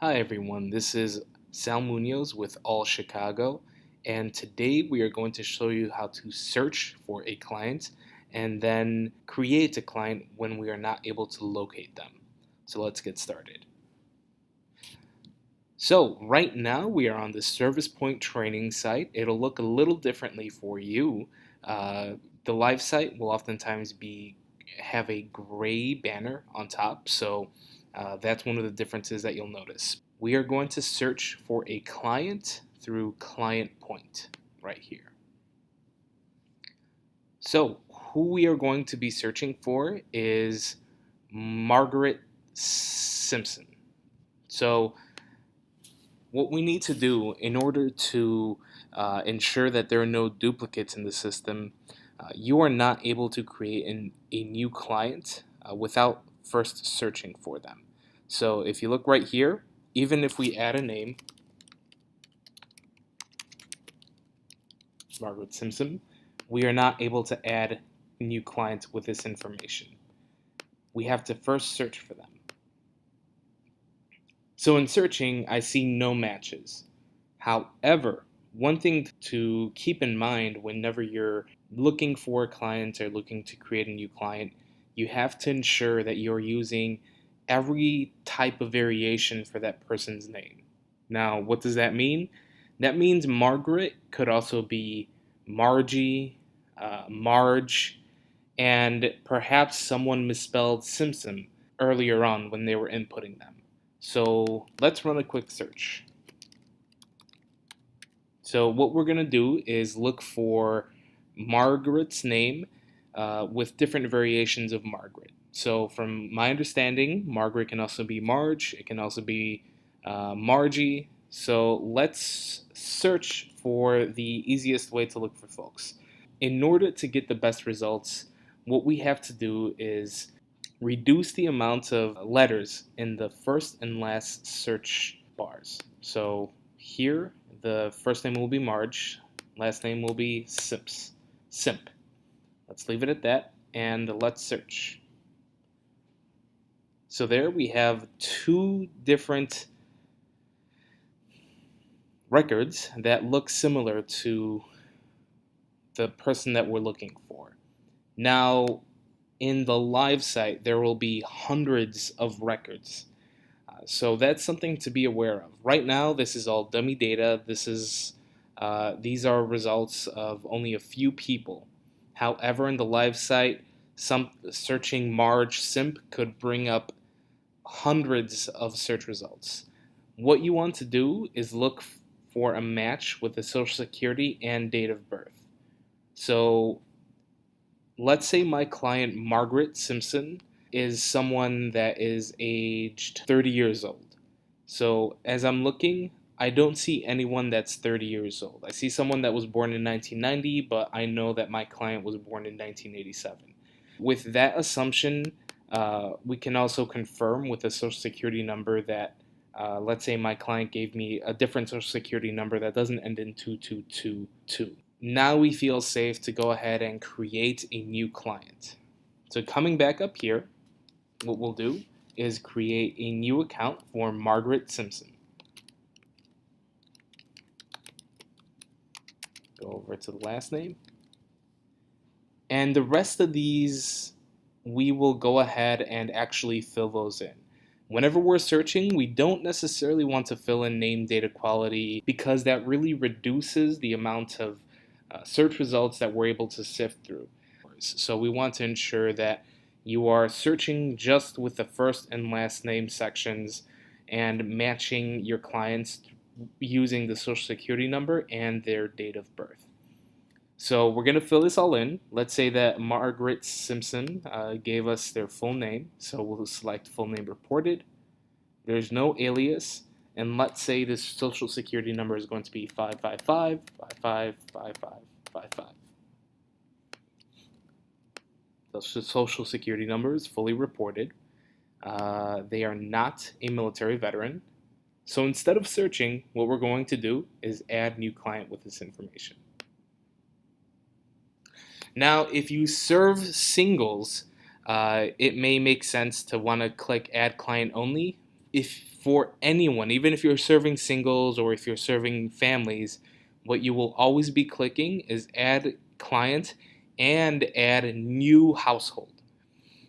Hi everyone, this is Sal Munoz with All Chicago, and today we are going to show you how to search for a client and then create a client when we are not able to locate them. So let's get started. So right now we are on the ServicePoint training site. It'll look a little differently for you. Uh, the live site will oftentimes have a gray banner on top, so that's one of the differences that you'll notice. We are going to search for a client through Client Point right here. So who we are going to be searching for is Margaret Simpson. So what we need to do in order to ensure that there are no duplicates in the system, you are not able to create a new client without first searching for them. So if you look right here, even if we add a name, Margaret Simpson, we are not able to add new clients with this information. We have to first search for them. So in searching, I see no matches. However, one thing to keep in mind whenever you're looking for a client or looking to create a new client, you have to ensure that you're using every type of variation for that person's name. Now, what does that mean? That means Margaret could also be Margie, Marge, and perhaps someone misspelled Simpson earlier on when they were inputting them. So let's run a quick search. So what we're going to do is look for Margaret's name with different variations of Margaret. So from my understanding, Margaret can also be Marge. It can also be Margie. So let's search for the easiest way to look for folks. In order to get the best results, what we have to do is reduce the amount of letters in the first and last search bars. So here, the first name will be Marge, last name will be Simp. Let's leave it at that, and let's search. So there we have two different records that look similar to the person that we're looking for. Now, in the live site, there will be hundreds of records. So that's something to be aware of. Right now, this is all dummy data. These are results of only a few people. However, in the live site, searching Marge Simp could bring up hundreds of search results. What you want to do is look for a match with the social security and date of birth. So let's say my client Margaret Simpson is someone that is aged 30 years old. So as I'm looking, I don't see anyone that's 30 years old. I see someone that was born in 1990, but I know that my client was born in 1987. With that assumption, we can also confirm with a social security number that, let's say my client gave me a different social security number that doesn't end in 2222. Now we feel safe to go ahead and create a new client. So coming back up here, what we'll do is create a new account for Margaret Simpson. Go over to the last name. And the rest of these, we will go ahead and actually fill those in. Whenever we're searching, we don't necessarily want to fill in name, date equality, because that really reduces the amount of search results that we're able to sift through. So we want to ensure that you are searching just with the first and last name sections and matching your clients using the social security number and their date of birth. So we're going to fill this all in. Let's say that Margaret Simpson gave us their full name. So we'll select full name reported. There's no alias. And let's say this social security number is going to be 555 555555. The social security number is fully reported. They are not a military veteran. So instead of searching, what we're going to do is add new client with this information. Now, if you serve singles, it may make sense to want to click Add Client Only. If for anyone, even if you're serving singles or if you're serving families, what you will always be clicking is add client and add new household.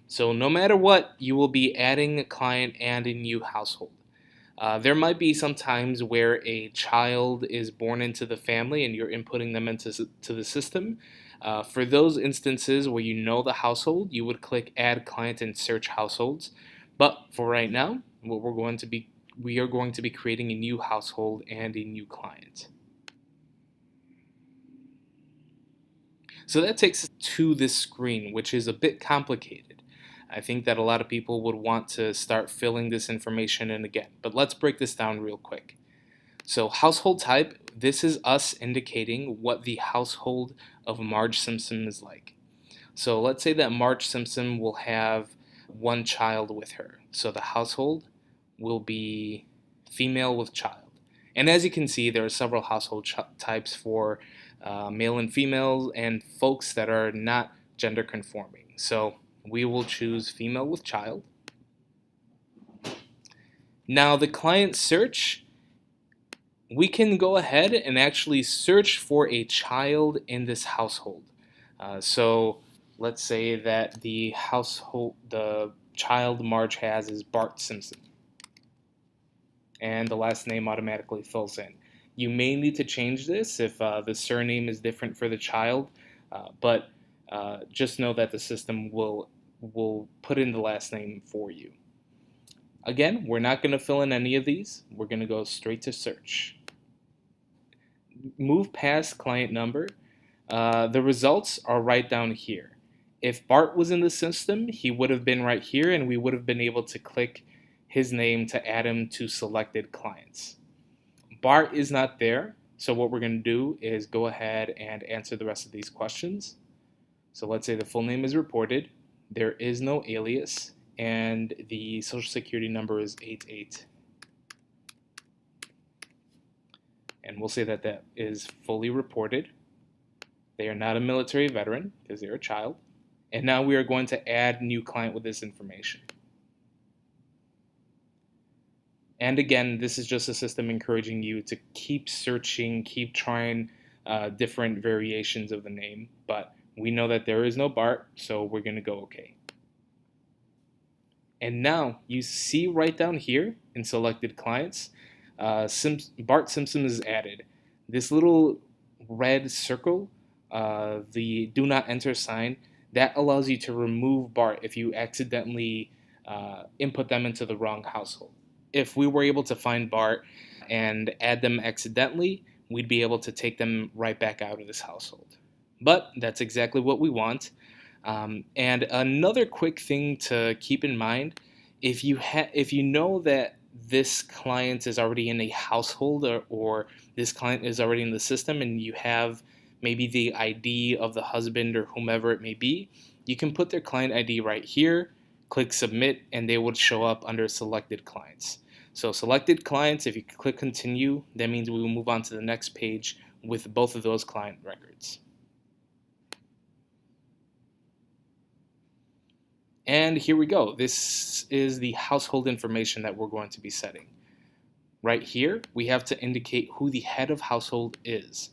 So no matter what, you will be adding a client and a new household. There might be some times where a child is born into the family and you're inputting them into the system. For those instances where you know the household, you would click Add Client and search households. But for right now, we are going to be creating a new household and a new client. So that takes us to this screen, which is a bit complicated. I think that a lot of people would want to start filling this information in again, but let's break this down real quick. So household type, this is us indicating what the household of Marge Simpson is like. So let's say that Marge Simpson will have one child with her. So the household will be female with child. And as you can see, there are several household types for male and female and folks that are not gender conforming. So we will choose female with child. Now the client search, we can go ahead and actually search for a child in this household. So let's say that the child Marge has is Bart Simpson, and the last name automatically fills in. You may need to change this if the surname is different for the child, but just know that the system will put in the last name for you. Again, we're not going to fill in any of these. We're going to go straight to search. Move past client number. The results are right down here. If Bart was in the system, he would have been right here, and we would have been able to click his name to add him to selected clients. Bart is not there, so what we're going to do is go ahead and answer the rest of these questions. So let's say the full name is reported, there is no alias, and the social security number is 88. And we'll say that that is fully reported. They are not a military veteran because they're a child. And now we are going to add new client with this information. And again, this is just a system encouraging you to keep searching, keep trying different variations of the name. But we know that there is no Bart, so we're going to go OK. And now you see right down here in selected clients, Bart Simpson is added. This little red circle, the do not enter sign, that allows you to remove Bart if you accidentally input them into the wrong household. If we were able to find Bart and add them accidentally, we'd be able to take them right back out of this household. But that's exactly what we want. And another quick thing to keep in mind, if you know that this client is already in a household or this client is already in the system and you have maybe the ID of the husband or whomever it may be, you can put their client ID right here, click submit, and they would show up under selected clients. So selected clients, if you click continue, that means we will move on to the next page with both of those client records. And here we go. This is the household information that we're going to be setting. Right here, we have to indicate who the head of household is.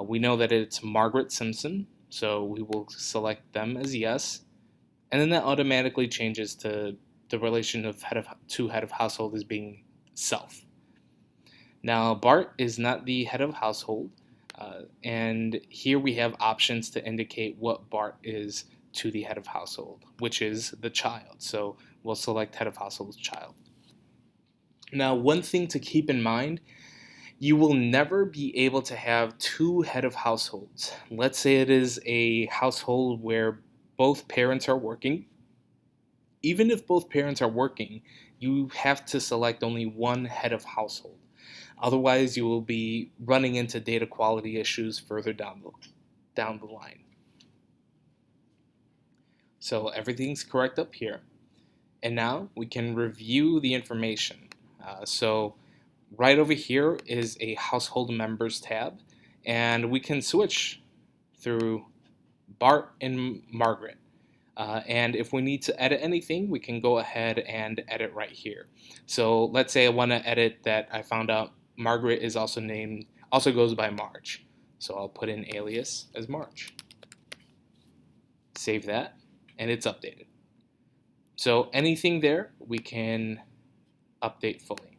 We know that it's Margaret Simpson, so we will select them as yes. And then that automatically changes to the relation of head of household as being self. Now, Bart is not the head of household, and here we have options to indicate what Bart is to the head of household, which is the child. So we'll select head of household child. Now, one thing to keep in mind, you will never be able to have two head of households. Let's say it is a household where both parents are working. Even if both parents are working, you have to select only one head of household. Otherwise, you will be running into data quality issues further down the line. So everything's correct up here. And now we can review the information. So right over here is a household members tab, and we can switch through Bart and Margaret. And if we need to edit anything, we can go ahead and edit right here. So let's say I want to edit that I found out Margaret is also goes by March. So I'll put in alias as March. Save that, and it's updated. So anything there, we can update fully.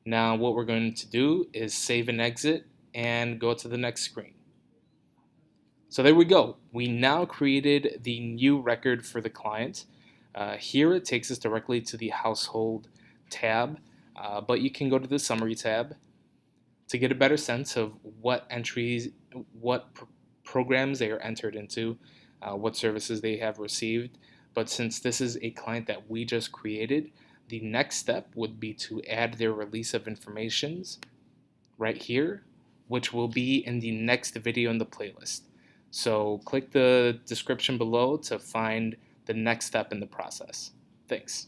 Now what we're going to do is save and exit and go to the next screen. So there we go. We now created the new record for the client. Here it takes us directly to the household tab, but you can go to the summary tab to get a better sense of what entries, what programs they are entered into, what services they have received. But since this is a client that we just created, the next step would be to add their release of informations right here, which will be in the next video in the playlist. So click the description below to find the next step in the process. Thanks.